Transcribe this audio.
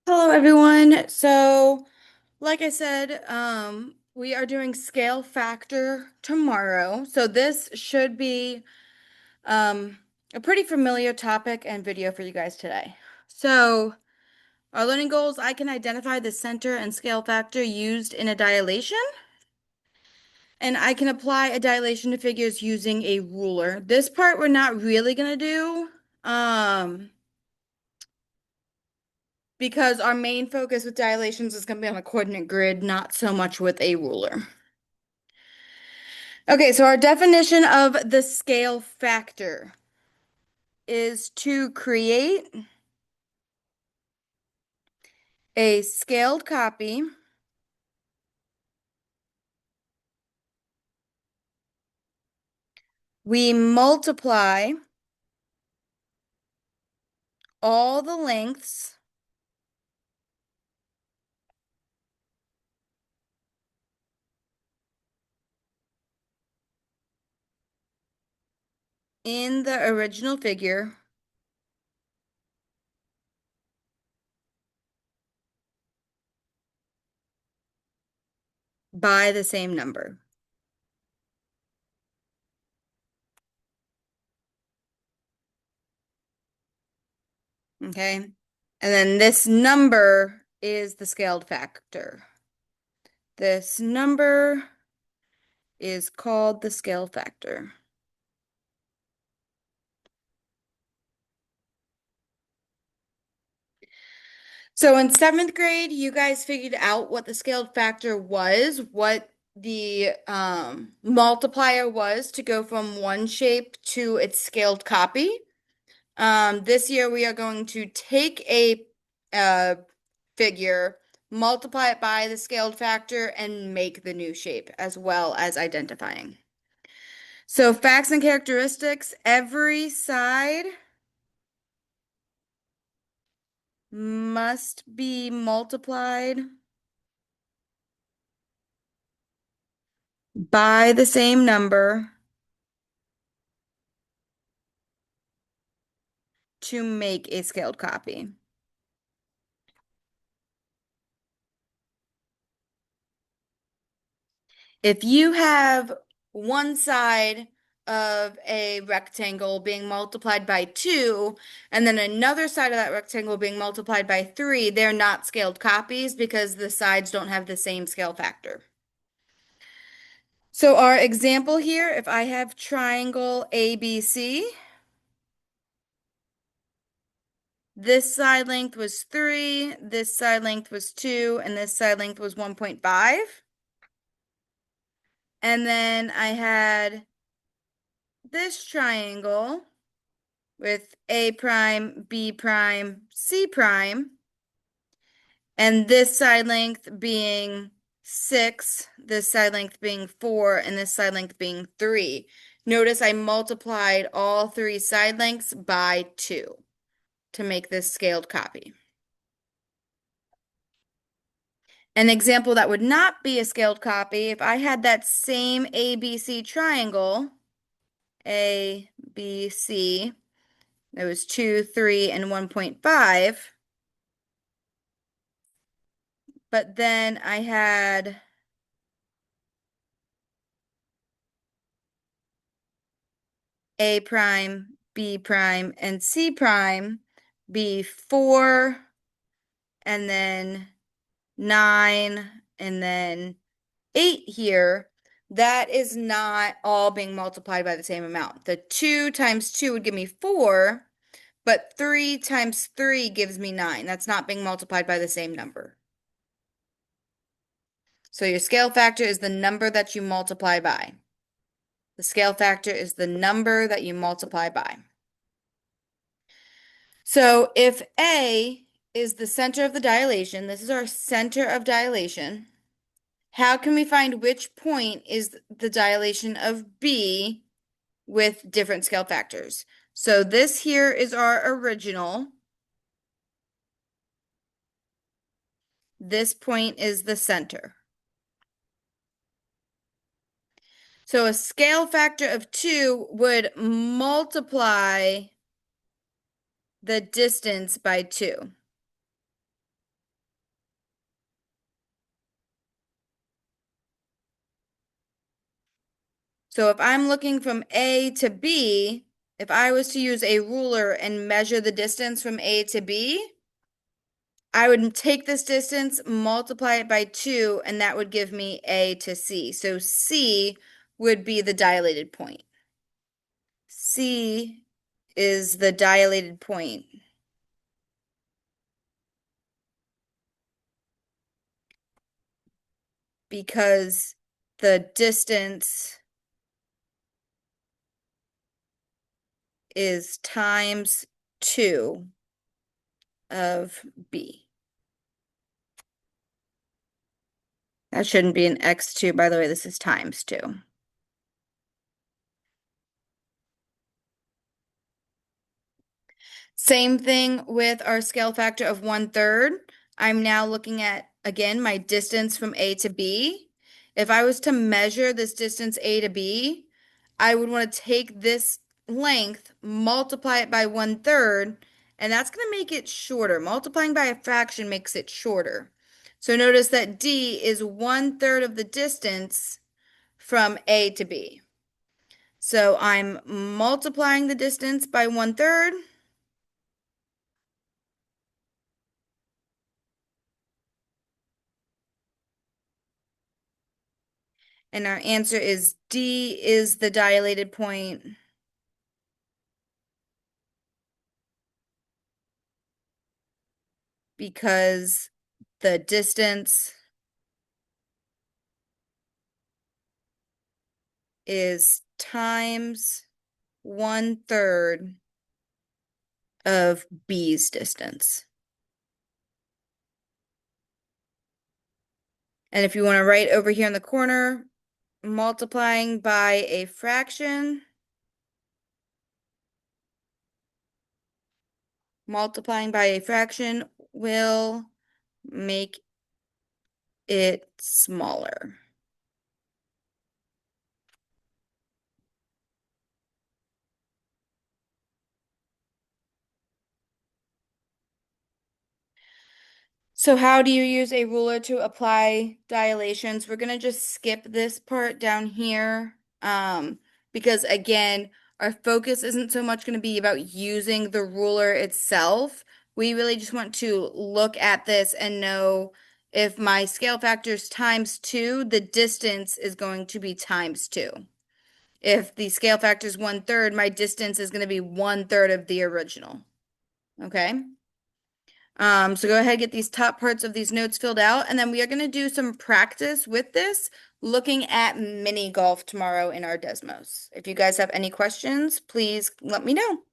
Hello, everyone. So, like I said, we are doing scale factor tomorrow. So this should be a pretty familiar topic and video for you guys today. So, our learning goals, I can identify the center and scale factor used in a dilation, and I can apply a dilation to figures using a ruler. This part we're not really gonna do. Um, because our main focus with dilations is going to be on a coordinate grid, not so much with a ruler. Okay, so our definition of the scale factor is to create a scaled copy we multiply all the lengths in the original figure by the same number. Okay, and then this number is the scaled factor. This number is called the scale factor. So in seventh grade, you guys figured out what the scaled factor was, what the multiplier was to go from one shape to its scaled copy. This year we are going to take a uh, figure, multiply it by the scaled factor, and make the new shape as well as identifying. So facts and characteristics, every side must be multiplied by the same number to make a scaled copy. If you have one side of a rectangle being multiplied by 2, and then another side of that rectangle being multiplied by 3, they're not scaled copies because the sides don't have the same scale factor. So our example here, if I have triangle ABC, this side length was 3, this side length was 2, and this side length was 1.5. And then I had this triangle with A prime, B prime, C prime, and this side length being 6, this side length being 4, and this side length being 3. Notice I multiplied all three side lengths by 2 to make this scaled copy. An example that would not be a scaled copy, if I had that same ABC triangle, A, B, C, there was 2, 3, and 1.5. But then I had A prime, B prime, and C prime be 4, and then 9, and then 8 here. That is not all being multiplied by the same amount. The 2 times 2 would give me 4, but 3 times 3 gives me 9. That's not being multiplied by the same number. So your scale factor is the number that you multiply by. The scale factor is the number that you multiply by. So if A is the center of the dilation, this is our center of dilation, how can we find which point is the dilation of B with different scale factors? So this here is our original. This point is the center. So a scale factor of 2 would multiply the distance by 2. So if I'm looking from A to B, if I was to use a ruler and measure the distance from A to B, I would take this distance, multiply it by 2, and that would give me A to C. So C would be the dilated point. C is the dilated point. Because the distance is times 2 of B. That shouldn't be an x2, by the way, this is times 2. Same thing with our scale factor of 1/3. I'm now looking at, again, my distance from A to B. If I was to measure this distance A to B, I would want to take this length, multiply it by 1/3, and that's going to make it shorter. Multiplying by a fraction makes it shorter. So notice that D is 1/3 of the distance from A to B. So I'm multiplying the distance by 1/3. And our answer is D is the dilated point. Because the distance is times 1/3 of B's distance. And if you want to write over here in the corner, multiplying by a fraction, will make it smaller. So how do you use a ruler to apply dilations? We're gonna just skip this part down here. Because again, our focus isn't so much gonna be about using the ruler itself. We really just want to look at this and know if my scale factor is times 2, the distance is going to be times 2. If the scale factor is 1/3, my distance is gonna be 1/3 of the original. Okay? So go ahead and get these top parts of these notes filled out, and then we are going to do some practice with this, looking at mini golf tomorrow in our Desmos. If you guys have any questions, please let me know.